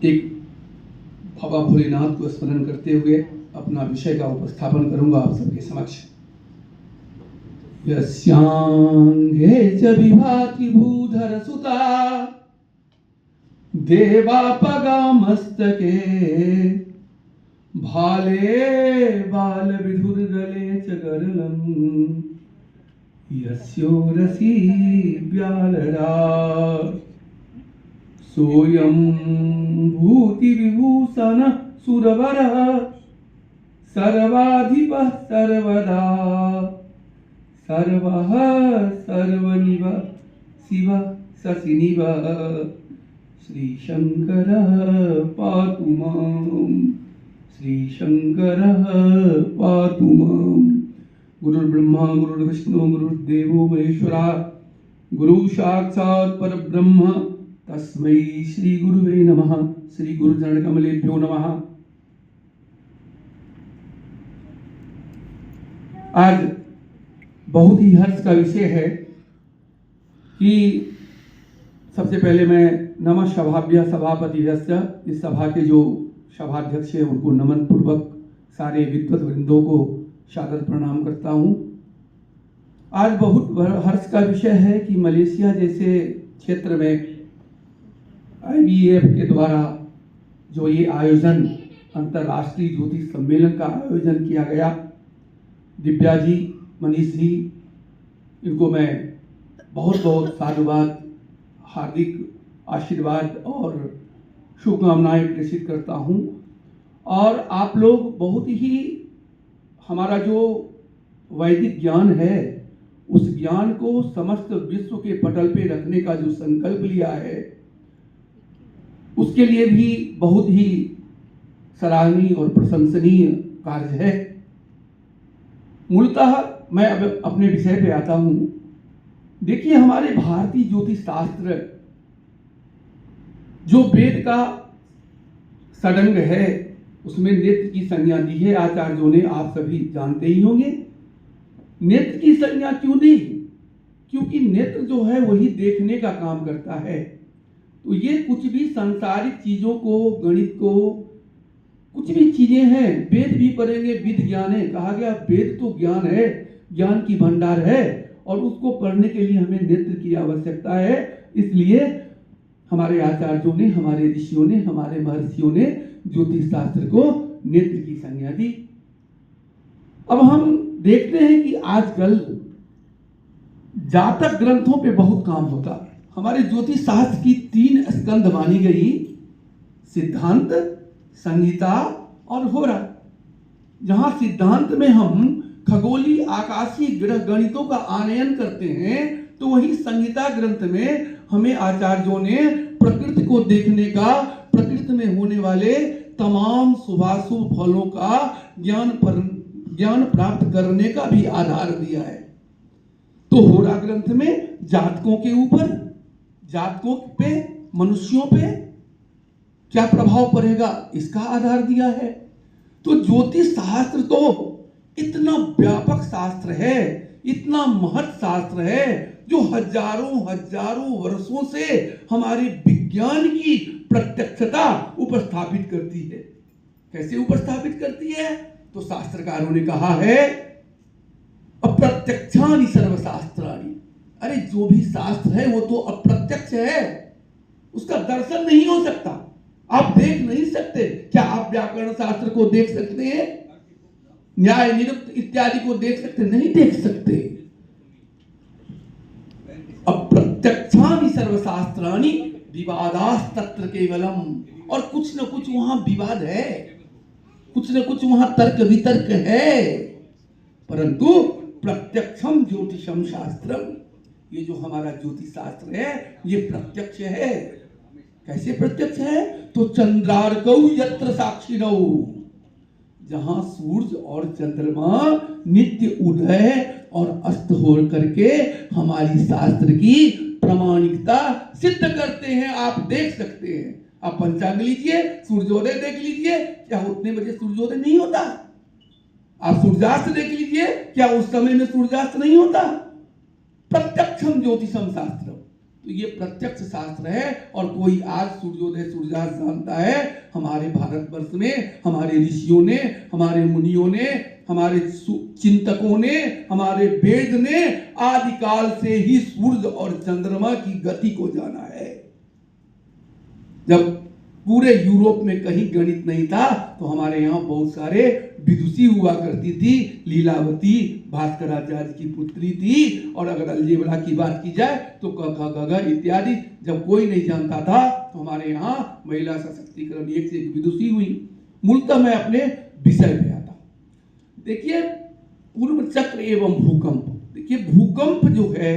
एक बाबा भोलेनाथ को स्मरण करते हुए अपना विषय का उपस्थापन करूंगा आप सबके समक्ष। यस्यांगे च विभाति भूधर सुता देवापगा मस्तके भाले बाल विधुर्गले च गरलम् यस्योरसी व्यालरा सोयं भूति विभूषण सुरवरः सर्वाधिपः सर्वदा सर्वः सर्वनिव शिव शशिनिव श्रीशंकरः पातु मां श्रीशंकरः पातु मां। गुरुर्ब्रह्मा गुरुर्विष्णु गुरुर्देवो महेश्वरा गुरु साक्षात् परब्रह्म तस्मै श्री गुरुवे नमः। श्री गुरुचरण कमलेभ्यो नमः। आज बहुत ही हर्ष का विषय है कि सबसे पहले मैं नमः सभाभ्य सभापतिभ्यश्च, इस सभा के जो सभाध्यक्ष हैं उनको नमन पूर्वक सारे विद्वत वृंदों को सादर प्रणाम करता हूँ। आज बहुत हर्ष का विषय है कि मलेशिया जैसे क्षेत्र में IVF के द्वारा जो ये आयोजन अंतर्राष्ट्रीय ज्योतिष सम्मेलन का आयोजन किया गया, दिव्या जी, मनीष जी, इनको मैं बहुत बहुत साधुवाद, हार्दिक आशीर्वाद और शुभकामनाएं प्रेषित करता हूं। और आप लोग बहुत ही हमारा जो वैदिक ज्ञान है उस ज्ञान को समस्त विश्व के पटल पे रखने का जो संकल्प लिया है उसके लिए भी बहुत ही सराहनीय और प्रशंसनीय कार्य है। मूलतः मैं अब अपने विषय पे आता हूं। देखिए, हमारे भारतीय ज्योतिष शास्त्र जो वेद का षडंग है उसमें नेत्र की संज्ञा दी है आचार्यों ने, आप सभी जानते ही होंगे। नेत्र की संज्ञा क्यों दी? क्योंकि नेत्र जो है वही देखने का काम करता है। तो ये कुछ भी सांसारिक चीजों को, गणित को, कुछ भी चीजें हैं, वेद भी पढ़ेंगे, विद ज्ञान है, कहा गया वेद तो ज्ञान है, ज्ञान की भंडार है और उसको पढ़ने के लिए हमें नेत्र की आवश्यकता है। इसलिए हमारे आचार्यों ने, हमारे ऋषियों ने, हमारे महर्षियों ने ज्योतिष शास्त्र को नेत्र की संज्ञा दी। अब हम देखते हैं कि आजकल जातक ग्रंथों पे बहुत काम होता है। हमारे ज्योतिष शास्त्र की 3 स्कंध मानी गई, सिद्धांत, संहिता और होरा। जहां सिद्धांत में हम खगोलीय आकाशीय ग्रह गणितों का आनयन करते हैं, तो वही संहिता ग्रंथ में हमें आचार्यों ने प्रकृति को देखने का, प्रकृति में होने वाले तमाम शुभाशुभ फलों का ज्ञान प्राप्त करने का भी आधार दिया है। तो होरा ग्रंथ में जातकों के ऊपर, जातकों पे, मनुष्यों पे क्या प्रभाव पड़ेगा इसका आधार दिया है। तो ज्योतिष शास्त्र तो इतना व्यापक शास्त्र है, इतना महत् शास्त्र है, जो हजारों वर्षों से हमारे विज्ञान की प्रत्यक्षता उपस्थापित करती है। कैसे उपस्थापित करती है? तो शास्त्रकारों ने कहा है अप्रत्यक्षानि सर्वशास्त्राणि। अरे जो भी शास्त्र है वो तो अप्रत्यक्ष है, उसका दर्शन नहीं हो सकता, आप देख नहीं सकते। क्या आप व्याकरण शास्त्र को देख सकते हैं? न्याय निरुक्त इत्यादि को देख सकते? नहीं देख सकते। अप्रत्यक्षानि सर्वशास्त्राणि विवादास् तत्र केवलम। और कुछ न कुछ वहां विवाद है, कुछ न कुछ वहां तर्क वितर्क है, परंतु प्रत्यक्षम ज्योतिषम शास्त्रम, ये जो हमारा ज्योतिष शास्त्र है ये प्रत्यक्ष है। कैसे प्रत्यक्ष है? तो चंद्रार्कौ यत्र साक्षिणौ, जहां सूर्य और चंद्रमा नित्य उदय और अस्त हो करके हमारी शास्त्र की प्रामाणिकता सिद्ध करते हैं। आप देख सकते हैं, आप पंचांग लीजिए, सूर्योदय देख लीजिए, क्या उतने बजे सूर्योदय नहीं होता? आप सूर्यास्त देख लीजिए, क्या उस समय में सूर्यास्त नहीं होता? प्रत्यक्षम ज्योतिषम शास्त्र। तो ये प्रत्यक्ष शास्त्र है। और कोई आज सूर्योदय सूर्यास्त जानता है? हमारे भारतवर्ष में हमारे ऋषियों ने, हमारे मुनियों ने, हमारे चिंतकों ने, हमारे वेद ने आदिकाल से ही सूर्य और चंद्रमा की गति को जाना है। जब पूरे यूरोप में कहीं गणित नहीं था तो हमारे यहाँ बहुत सारे विदुषी हुआ करती थी। लीलावती भास्कराचार्य की पुत्री थी। और अगर अलजेब्रा की बात की जाए तो क ख ग घ इत्यादि जब कोई नहीं जानता था तो हमारे यहाँ महिला सशक्तिकरण एक से एक विदुषी हुई। मूलतः मैं अपने विषय पे आता हूँ। देखिए, पूर्व चक्र एवं भूकंप। देखिए, भूकंप जो है,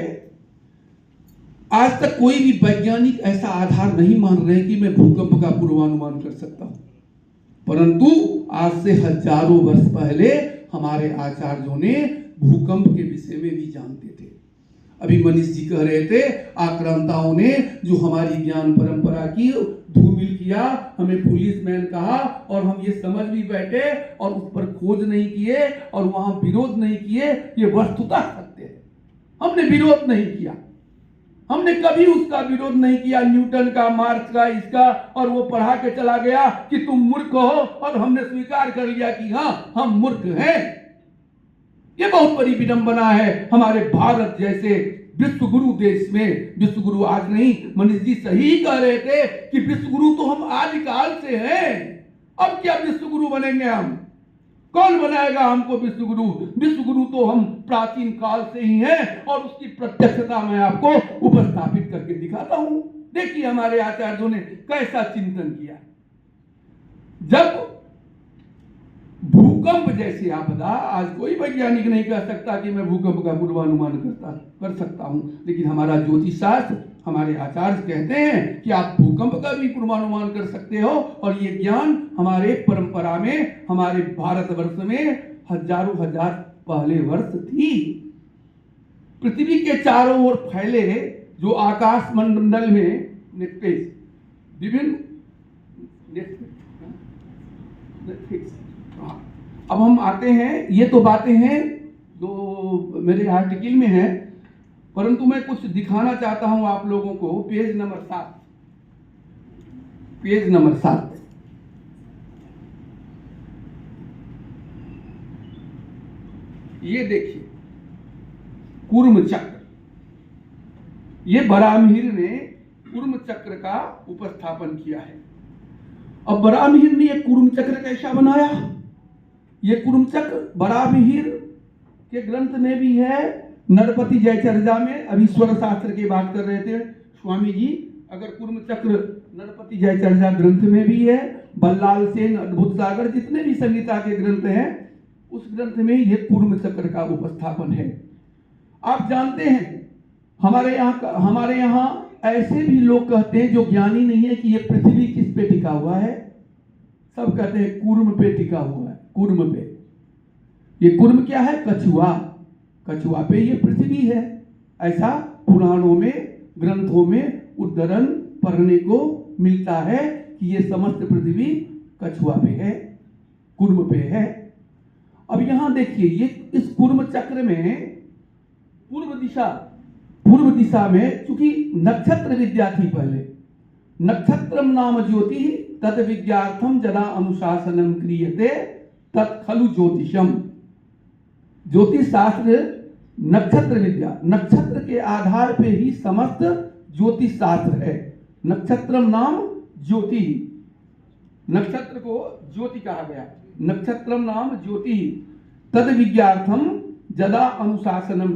आज तक कोई भी वैज्ञानिक ऐसा आधार नहीं मान रहे कि मैं भूकंप का पूर्वानुमान कर सकता हूं। परंतु आज से हजारों वर्ष पहले हमारे आचार्यों ने भूकंप के विषय में भी जानते थे। अभी मनीष जी कह रहे थे, आक्रांताओं ने जो हमारी ज्ञान परंपरा की धूमिल किया, हमें पुलिसमैन कहा और हम ये समझ भी बैठे और उस पर खोज नहीं किए और वहां विरोध नहीं किए। ये वस्तुतः सत्य है। हमने विरोध नहीं किया, हमने कभी उसका विरोध नहीं किया, न्यूटन का, मार्क्स का, इसका, और वो पढ़ा के चला गया कि तुम मूर्ख हो और हमने स्वीकार कर लिया कि हाँ हम मूर्ख हैं। ये बहुत बड़ी विडंबना है हमारे भारत जैसे विश्वगुरु देश में। विश्वगुरु आज नहीं, मनीष जी सही कह रहे थे कि विश्वगुरु तो हम आदिकाल से हैं। अब क्या विश्वगुरु बनेंगे हम? कौन बनाएगा हमको विश्वगुरु? विश्वगुरु तो हम प्राचीन काल से ही हैं और उसकी प्रत्यक्षता मैं आपको उपस्थापित करके दिखाता हूं। देखिए हमारे आचार्यों ने कैसा चिंतन किया। जब भूकंप जैसी आपदा, आज कोई वैज्ञानिक नहीं कह सकता कि मैं भूकंप का पूर्वानुमान कर सकता हूं, लेकिन हमारा ज्योतिष शास्त्र, हमारे आचार्य कहते हैं कि आप भूकंप का भी पूर्वानुमान कर सकते हो। और ये ज्ञान हमारे परंपरा में, हमारे भारतवर्ष में हजारों हजार पहले वर्ष थी। पृथ्वी के चारों ओर फैले जो आकाश मंडल में विभिन्न, अब हम आते हैं, ये तो बातें हैं जो मेरे आर्टिकल में है, परंतु मैं कुछ दिखाना चाहता हूं आप लोगों को। Page number 7, page number 7। ये देखिए कूर्म चक्र। ये बराहमिहिर ने कूर्म चक्र का उपस्थापन किया है। अब बराहमिहिर ने ये कूर्म चक्र कैसा बनाया? ये कूर्म चक्र बराहमिहिर के ग्रंथ में भी है, नरपति जयचर्या में। अभी स्वर शास्त्र की बात कर रहे थे स्वामी जी। अगर कूर्म चक्र नरपति जयचर्या ग्रंथ में भी है, बल्लाल सेन अद्भुत सागर, जितने भी संहिता के ग्रंथ हैं उस ग्रंथ में ये कूर्म चक्र का उपस्थापन है। आप जानते हैं हमारे यहाँ ऐसे भी लोग कहते हैं जो ज्ञानी नहीं है कि ये पृथ्वी किस पे टिका हुआ है। सब कहते हैं कूर्म पे टिका हुआ है, कूर्म पे। ये कूर्म क्या है? कछुआ। कछुआ पे ये पृथ्वी है। ऐसा पुराणों में, ग्रंथों में उद्धरण पढ़ने को मिलता है कि ये समस्त पृथ्वी कछुआ पे है, कूर्म पे है। अब यहां देखिए, ये इस कूर्म चक्र में पूर्व दिशा में, चूंकि नक्षत्र विद्या थी पहले, नक्षत्रम नाम ज्योति तद विज्ञार्थम जदा अनुशासनम क्रियते तत्खलु ज्योतिषम। ज्योतिष शास्त्र नक्षत्र विद्या, नक्षत्र के आधार पे ही समस्त ज्योतिष शास्त्र है। नक्षत्रम नाम ज्योति, नक्षत्र को ज्योति कहा गया। नक्षत्रम नाम ज्योति तद विज्ञार्थम जदा अनुशासनम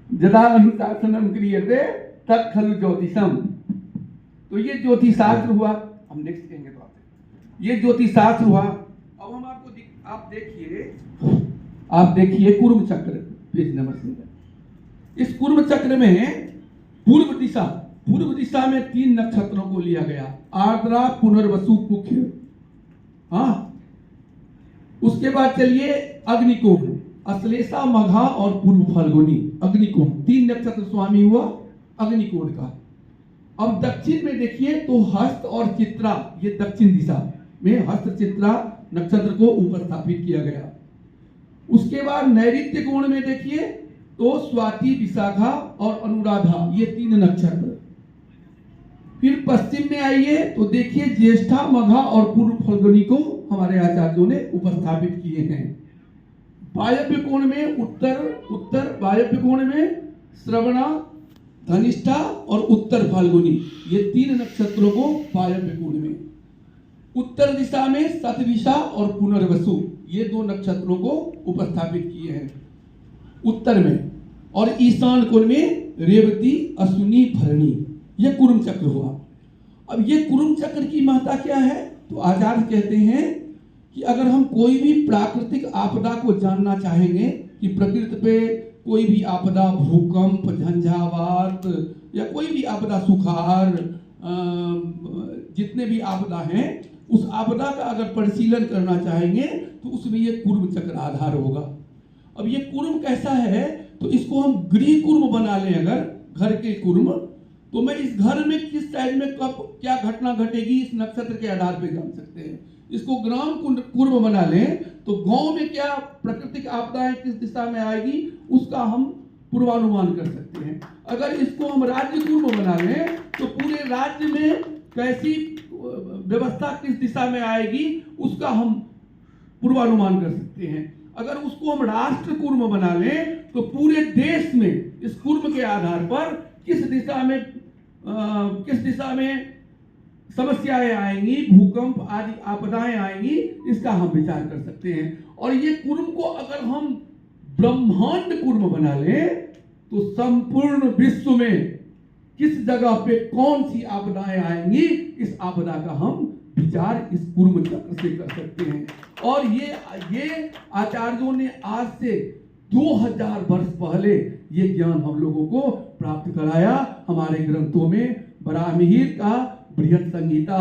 जदा अनुशासनम क्रियते तत्खलु ज्योतिषम। तो ये ज्योतिष शास्त्र हुआ। हम नेक्स्ट कहेंगे तो आपसे, ये ज्योतिष शास्त्र हुआ। अब हम आपको आप देखिए कूर्म चक्र, पेज नंबर 7। इस कूर्म चक्र में पूर्व दिशा में 3 नक्षत्रों को लिया गया, आर्द्रा, पुनर्वसु, कुख्य। हाँ, उसके बाद चलिए अग्निकोण, अश्लेषा, मघा और पूर्व फाल्गुनी। अग्निकोण 3 नक्षत्र स्वामी हुआ अग्निकोण का। अब दक्षिण में देखिए तो हस्त और चित्रा, ये दक्षिण दिशा में हस्त चित्रा नक्षत्र को ऊपर स्थापित किया गया। उसके बाद नैऋत्य कोण में देखिए तो स्वाति, विशाखा और अनुराधा, ये 3 नक्षत्र। फिर पश्चिम में आइए तो देखिए ज्येष्ठा, मघा और पूर्व फाल्गुनी को हमारे आचार्यों ने उपस्थापित किए हैं। वायव्य कोण में उत्तर वायव्य कोण में श्रवणा, धनिष्ठा और उत्तर फाल्गुनी, ये 3 नक्षत्रों को वायव्य कोण में। उत्तर दिशा में शतभिषा और पुनर्वसु, ये 2 नक्षत्रों को उपस्थापित किए हैं उत्तर में। और ईशान कोण में रेवती, अश्विनी, भरणी, ये कुर्म चक्र हुआ। अब ये कुर्म चक्र की महत्ता क्या है? तो आचार्य कहते हैं कि अगर हम कोई भी प्राकृतिक आपदा को जानना चाहेंगे कि प्रकृति पे कोई भी आपदा, भूकंप, झंझावात या कोई भी आपदा, सुखाड़, जितने भी आपदा हैं, उस आपदा का अगर परिशीलन करना चाहेंगे तो उसमें ये कुर्म चक्र आधार होगा। अब ये कुर्म कैसा है? तो इसको हम गृह कुर्म बना लें अगर, घर के कुर्म, तो मैं इस घर में किस साइड में कब क्या घटना घटेगी इस नक्षत्र के आधार पर जान सकते हैं। इसको ग्राम कुर्म बना लें तो गांव में क्या प्राकृतिक आपदाएं किस दिशा में आएगी उसका हम पूर्वानुमान कर सकते हैं। अगर इसको हम राज्य कुर्म बना लें तो पूरे राज्य में कैसी व्यवस्था किस दिशा में आएगी उसका हम पूर्वानुमान कर सकते हैं। अगर उसको हम राष्ट्र कुर्म बना लें तो पूरे देश में इस कुर्म के आधार पर किस दिशा में समस्याएं आएंगी, भूकंप आदि आपदाएं आएंगी, इसका हम विचार कर सकते हैं। और ये कुर्म को अगर हम ब्रह्मांड कुर्म बना लें तो संपूर्ण विश्व में किस जगह पे कौन सी आपदाएं आएंगी, इस आपदा का हम विचार इस कुर्म चक्र से कर सकते हैं। और ये आचार्यों ने आज से 2000 वर्ष पहले ये ज्ञान हम लोगों को प्राप्त कराया। हमारे ग्रंथों में बराहमिहिर का बृहत संहिता,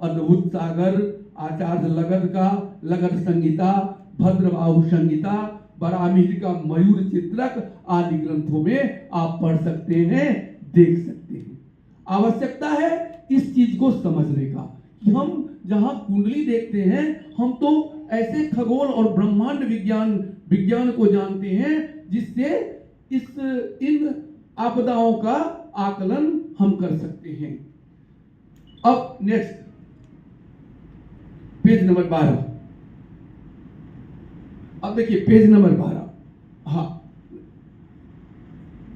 अद्भुत सागर, आचार्य लगद का लगद संहिता, भद्रबाहु संहिता, बराहमिहिर का मयूर चित्रक आदि ग्रंथों में आप पढ़ सकते हैं, देख सकते हैं। आवश्यकता है इस चीज को समझने का कि हम जहां कुंडली देखते हैं हम तो ऐसे खगोल और ब्रह्मांड विज्ञान को जानते हैं जिससे इन आपदाओं का आकलन हम कर सकते हैं। अब नेक्स्ट पेज नंबर 12। अब देखिए पेज नंबर 12, हाँ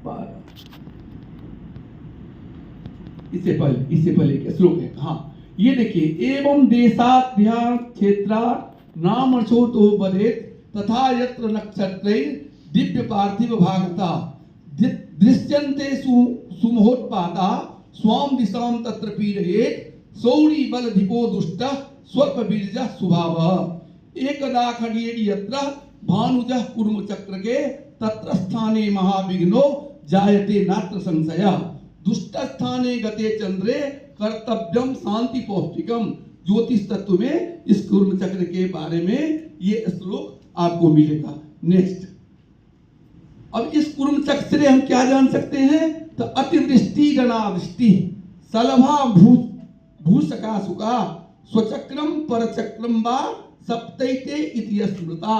12, इससे पहले क्या श्लोक है? हाँ ये देखिए, एवं देशाध्यान क्षेत्रा नाम तो बदेत तथा यत्र नक्षत्रै दिव्य पार्थिव भागता दृश्यन्ते सुमहोत्पादा स्वाम दिशाम तत्र पीड़येत सौरी बल धिपो दुष्ट स्वल्प बीर्ज स्वभाव एकदा खड्येन यत्र भानुजः कुर्म चक्रके तत्र स्थाने महाविघ्नो जायते नात्र संशय दुष्ट स्थाने गते चंद्रे कर्तव्यम शांति पौष्टिकम। ज्योतिष तत्व में इस कुर्म चक्र के बारे में ये श्लोक आपको मिलेगा। नेक्स्ट, अब इस कुर्म चक्र से हम क्या जान सकते हैं? तो अतिवृष्टि गणावृष्टि सलभा भूषका सुका स्वचक्रम परचक्रम वा सप्तैते इति स्मृता।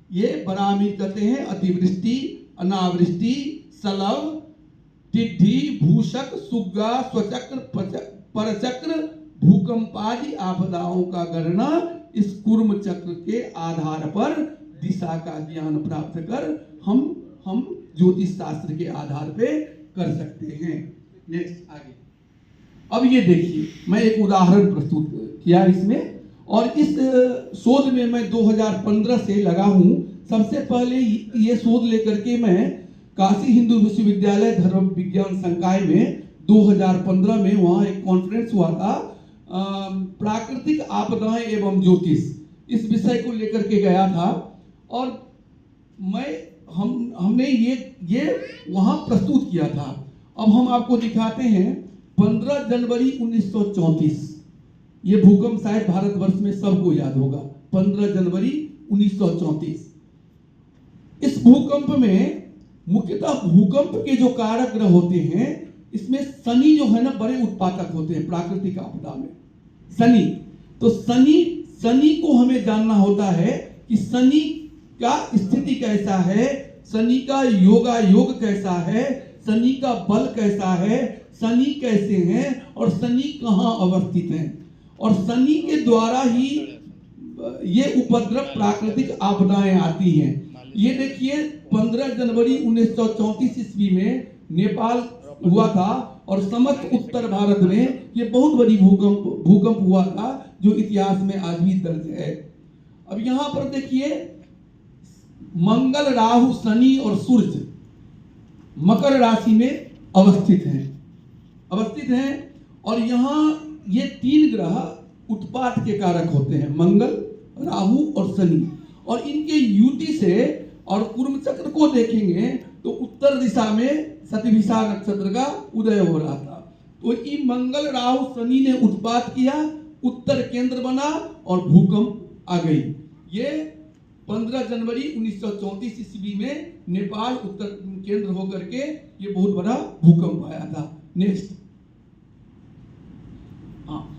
ये बराहमिहिर कहते हैं अतिवृष्टि, अनावृष्टि, सलभ, टिड्डी, भूषक, सुग्गा, स्वचक्र, परचक्र, भूकंपादि आपदाओं का गणना इस कुर्म चक्र के आधार पर दिशा का ज्ञान प्राप्त कर हम ज्योतिष शास्त्र के आधार पे कर सकते हैं। नेक्स्ट आगे। अब ये देखिए, मैं एक उदाहरण प्रस्तुत किया इसमें, और इस शोध में मैं 2015 से लगा हूं। सबसे पहले ये शोध लेकर के मैं काशी हिंदू विश्वविद्यालय धर्म विज्ञान संकाय में 2015 में वहाँ एक कॉन्फ्रेंस हुआ था, प्राकृतिक आपदाएं एवं ज्योतिष, इस विषय को लेकर के गया था। और हमने ये वहाँ प्रस्तुत किया था। अब हम आपको दिखाते हैं 15 जनवरी 1934, ये भूकंप शायद भारतवर्ष में सबको याद होगा। 15 जनवरी 1934, इस भूकंप में मुख्यतः भूकंप के जो कारक ग्रह होते हैं, इसमें शनि जो है ना बड़े उत्पादक होते हैं प्राकृतिक आपदा में। शनि, तो शनि को हमें जानना होता है कि शनि का स्थिति कैसा है, शनि का योगा योग कैसा है, शनि का बल कैसा है, शनि कैसे हैं और शनि कहाँ अवस्थित हैं, और शनि के द्वारा ही ये उपद्रव प्राकृतिक आपदाएं आती हैं। ये देखिए 15 जनवरी 1934 ईस्वी में नेपाल हुआ था और समस्त उत्तर भारत में ये बहुत बड़ी भूकंप हुआ था जो इतिहास में आज भी दर्ज है। अब यहाँ पर देखिए मंगल, राहु, शनि और सूर्य मकर राशि में अवस्थित हैं और यहाँ ये तीन ग्रह उत्पात के कारक होते हैं, मंगल, राहु और शनि, और इनके युति से और कुर्म चक्र को देखेंगे तो उत्तर दिशा में शतभिषा नक्षत्र का उदय हो रहा था। तो ये मंगल, राहु, शनि ने उत्पात किया, उत्तर केंद्र बना और भूकंप आ गई। ये 15 जनवरी 1934 ईस्वी में नेपाल उत्तर केंद्र होकर के ये बहुत बड़ा भूकंप आया था। नेक्स्ट,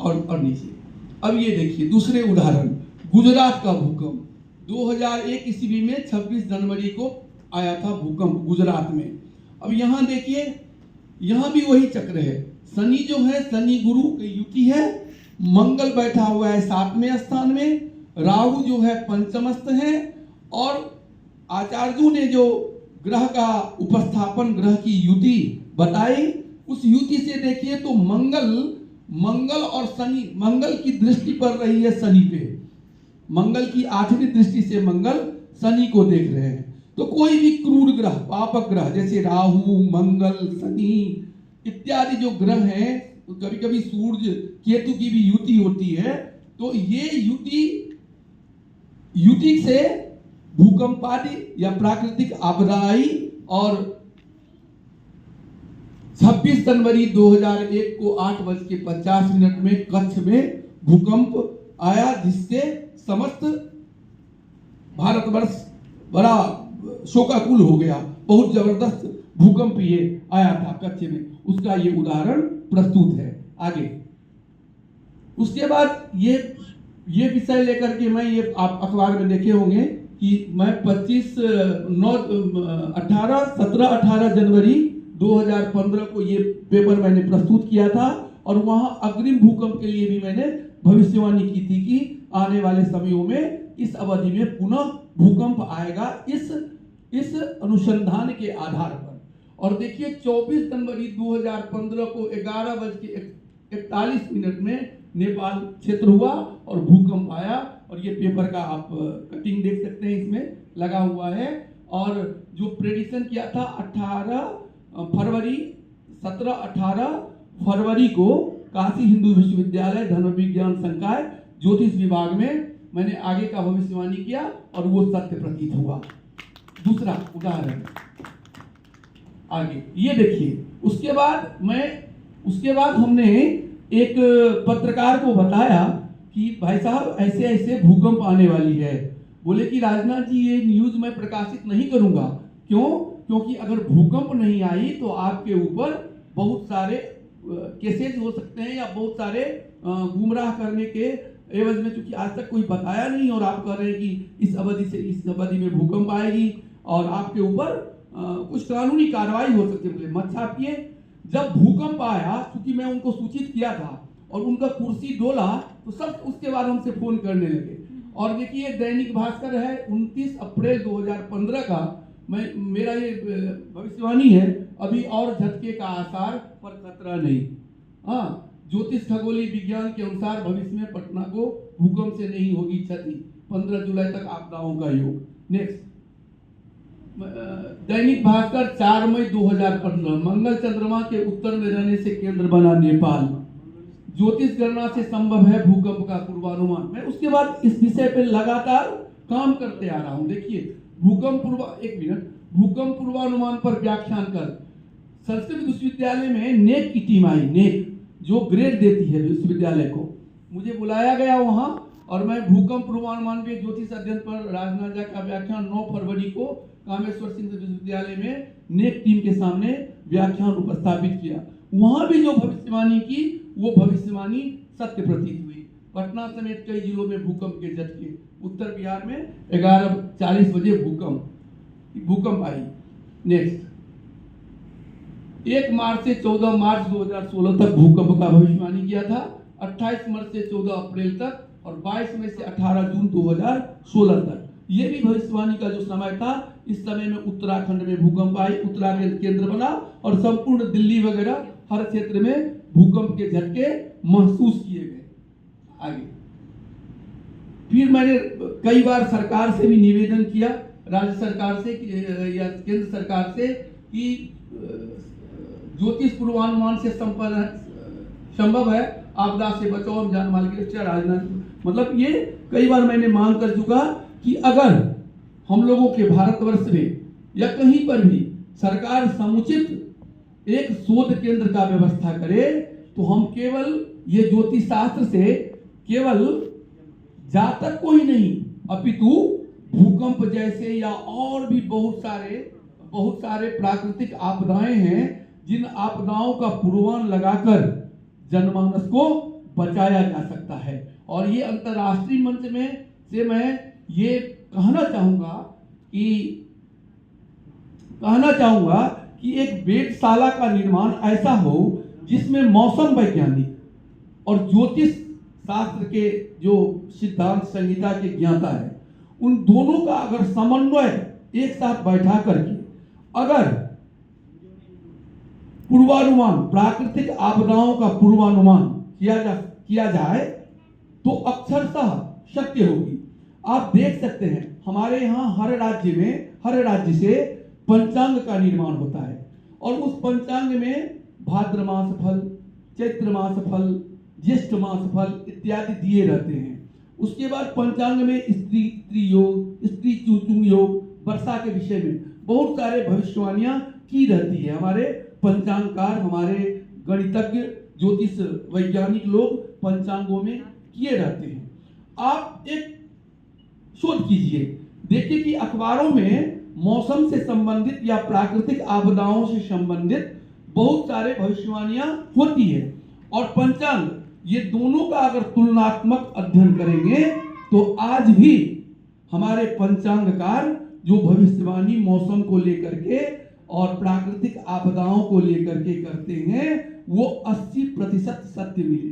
और नीचे अब ये देखिए दूसरे उदाहरण, गुजरात का भूकंप 2001 ईस्वी में 26 जनवरी को आया था भूकंप गुजरात में। अब यहाँ देखिए, यहाँ भी वही चक्र है, शनि जो है शनि गुरु की युति है, मंगल बैठा हुआ है 7वें स्थान में, राहु जो है पंचमस्थ है, और आचार्यों ने जो ग्रह का उपस्थापन ग्रह की युति बताई, उस युति से देखिए तो मंगल और शनि, मंगल की दृष्टि पड़ रही है शनि पे, मंगल की 8वीं दृष्टि से मंगल शनि को देख रहे हैं। तो कोई भी क्रूर ग्रह, पापक ग्रह जैसे राहु, मंगल, शनि इत्यादि जो ग्रह हैं, तो कभी कभी सूर्य केतु की भी युति होती है, तो ये युति से भूकंप आदि या प्राकृतिक आपदा आई। और 26 जनवरी 2001 को 8:50 में कच्छ में भूकंप आया, जिससे समस्त भारतवर्ष बड़ा शोकाकुल हो गया। बहुत जबरदस्त भूकंप ये आया था कच्छ में, उसका ये उदाहरण प्रस्तुत है। आगे उसके बाद ये विषय लेकर के मैं, ये आप अखबार में देखे होंगे कि मैं 17-18 जनवरी 2015 को ये पेपर मैंने प्रस्तुत किया था, और वहां अग्रिम भूकंप के लिए भी मैंने भविष्यवाणी की थी कि आने वाले समयों में इस अवधि में पुनः भूकंप आएगा, इस अनुसंधान के आधार पर। और देखिए 24 जनवरी 2015 को 11:41 में नेपाल क्षेत्र हुआ और भूकंप आया, और ये पेपर का आप कटिंग देख सकते हैं, इसमें लगा हुआ है। और जो प्रेडिक्शन किया था 17-18 फरवरी को काशी हिंदू विश्वविद्यालय धर्मविज्ञान संकाय ज्योतिष विभाग में मैंने आगे का भविष्यवाणी किया और वो सत्य प्रतीत हुआ। दूसरा उदाहरण आगे ये देखिए, उसके बाद हमने एक पत्रकार को बताया कि भाई साहब ऐसे ऐसे भूकंप आने वाली है। बोले कि राजनाथ जी ये न्यूज मैं प्रकाशित नहीं करूंगा। क्यों? क्योंकि अगर भूकंप नहीं आई तो आपके ऊपर बहुत सारे केसेस हो सकते हैं, या बहुत सारे गुमराह करने के एवज में, क्योंकि आज तक कोई बताया नहीं और आप कह रहे हैं कि इस अवधि से इस अवधि में भूकंप आएगी और आपके ऊपर कुछ कानूनी कार्रवाई हो सकती है। मत छापिए। जब भूकंप आया, क्योंकि मैं उनको सूचित किया था और उनका कुर्सी डोला, तो सब उसके बाद हमसे फोन करने लगे। और देखिए दैनिक भास्कर है 29 अप्रैल 2015 का, मेरा ये भविष्यवाणी है, अभी और झटके का आसार पर खतरा नहीं। हाँ, ज्योतिष खगोलीय विज्ञान के अनुसार भविष्य में पटना को भूकंप से नहीं होगी क्षति, 15 जुलाई तक आपदाओं का योग। नेक्स्ट, दैनिक भास्कर 4 मई 2015, मंगल चंद्रमा के उत्तर में रहने से केंद्र बना नेपाल, ज्योतिष गणना से संभव है भूकंप का पूर्वानुमान। मैं उसके बाद इस विषय पे लगातार काम करते आ रहा हूं। देखिए भूकंप पूर्वानुमान पर व्याख्यान कर संस्कृत विश्वविद्यालय में नेक की टीम आई, नेक जो ग्रेड देती है विश्वविद्यालय को, मुझे बुलाया गया वहां, और मैं भूकंप पूर्वानुमान पे ज्योतिष अध्ययन पर राजनाथ जी का व्याख्यान 9 फरवरी को कामेश्वर सिंह विश्वविद्यालय में नेक टीम के सामने व्याख्यान उपस्थापित किया। वहां भी जो भविष्यवाणी की वो भविष्यवाणी सत्य प्रतीत हुई। पटना समेत कई जिलों में भूकंप के झटके, उत्तर बिहार में 11:40 बजे भूकंप। भूकंप आई। नेक्स्ट 1 मार्च से 14 मार्च 2016 तक भूकंप का भविष्यवाणी किया था, 28 मार्च से 14 अप्रैल तक और 22 मई से 18 जून 2016 तक। ये भी भविष्यवाणी का जो समय था, इस समय में उत्तराखंड में भूकंप आई, उत्तराखंड केंद्र बना और संपूर्ण दिल्ली वगैरह हर क्षेत्र में भूकंप के झटके महसूस किए गए। आगे फिर मैंने कई बार सरकार से भी निवेदन किया, राज्य सरकार से या केंद्र सरकार से, कि ज्योतिष पूर्वानुमान से संभव है आपदा से बचाओ, जान माल की रक्षा, राजनाथ, मतलब ये कई बार मैंने मांग कर चुका कि अगर हम लोगों के भारतवर्ष में या कहीं पर भी सरकार समुचित एक शोध केंद्र का व्यवस्था करे तो हम केवल ये ज्योतिष शास्त्र से केवल जातक को ही नहीं अपितु भूकंप जैसे या और भी बहुत सारे प्राकृतिक आपदाएं हैं, जिन आपदाओं का पूर्वानुमान लगाकर जनमानस को बचाया जा सकता है। और ये अंतर्राष्ट्रीय मंच में से मैं ये कहना चाहूंगा कि एक वेधशाला का निर्माण ऐसा हो जिसमें मौसम वैज्ञानिक और ज्योतिष शास्त्र के जो सिद्धांत संहिता के ज्ञाता है, उन दोनों का अगर समन्वय एक साथ बैठा करके अगर पूर्वानुमान, प्राकृतिक आपदाओं का पूर्वानुमान किया जाए तो अक्षरशः शक्य होगी। आप देख सकते हैं हमारे यहाँ हर राज्य से पंचांग का निर्माण होता है और उस पंचांग में भाद्र मास फल, चैत्र मास फल, ज्येष्ठ मास फल इत्यादि दिए रहते हैं। उसके बाद पंचांग में स्त्री योग, स्त्री चूचुंग योग, वर्षा के विषय में बहुत सारे भविष्यवाणियां की रहती है। हमारे पंचांगकार, हमारे गणितज्ञ, ज्योतिष वैज्ञानिक लोग पंचांगों में किए रहते हैं। आप एक शोध कीजिए, देखिए कि अखबारों में मौसम से संबंधित या प्राकृतिक आपदाओं से संबंधित बहुत सारे भविष्यवाणियां होती है और पंचांग, ये दोनों का अगर तुलनात्मक अध्ययन करेंगे तो आज भी हमारे पंचांगकार जो भविष्यवाणी मौसम को लेकर के और प्राकृतिक आपदाओं को लेकर के करते हैं वो 80% सत्य मिले,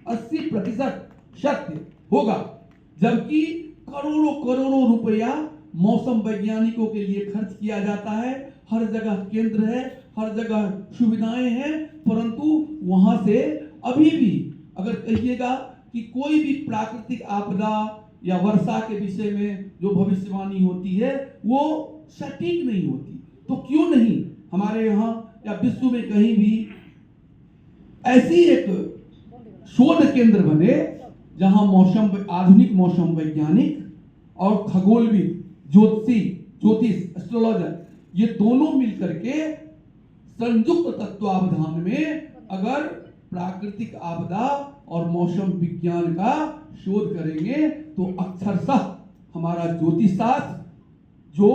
80% सत्य होगा। जबकि करोड़ों रुपया मौसम वैज्ञानिकों के लिए खर्च किया जाता है, हर जगह केंद्र है, हर जगह सुविधाएं हैं, परंतु वहां से अभी भी अगर कहिएगा कि कोई भी प्राकृतिक आपदा या वर्षा के विषय में जो भविष्यवाणी होती है वो सटीक नहीं होती। तो क्यों नहीं हमारे यहाँ या विश्व में कहीं भी ऐसी एक शोध केंद्र बने जहां आधुनिक मौसम वैज्ञानिक और खगोलविद, ज्योतिष, एस्ट्रोलॉजर, ये दोनों मिलकर के संयुक्त तत्वावधान में अगर प्राकृतिक आपदा और मौसम विज्ञान का शोध करेंगे तो अक्षरशः हमारा ज्योतिष शास्त्र जो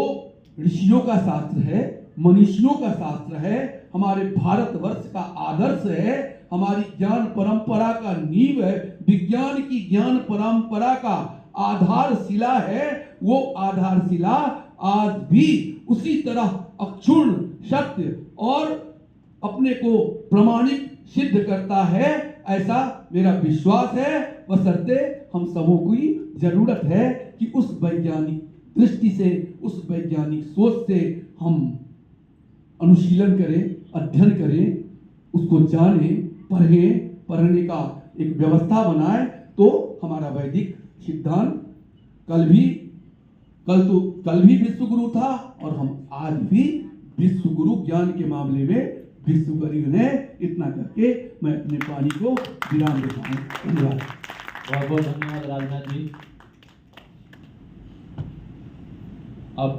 ऋषियों का शास्त्र है, मनीषियों का शास्त्र है, हमारे भारतवर्ष का आदर्श है, हमारी ज्ञान परंपरा का नींव है, विज्ञान की ज्ञान परंपरा का आधारशिला है, वो आधारशिला आज भी उसी तरह अक्षुण्ण, सत्य और अपने को प्रमाणिक सिद्ध करता है, ऐसा मेरा विश्वास है। बशर्ते हम सबों की जरूरत है कि उस वैज्ञानिक दृष्टि से, उस वैज्ञानिक सोच से हम अनुशीलन करें, अध्ययन करें, उसको जानें, पढ़ने का एक व्यवस्था बनाए तो हमारा वैदिक सिद्धांत कल भी विश्व गुरु था और हम आज भी विश्व गुरु ज्ञान के मामले में विश्व गुरु है। इतना करके मैं अपने पानी को विराम देता हूँ। धन्यवाद। बहुत बहुत धन्यवाद राजनाथ जी। अब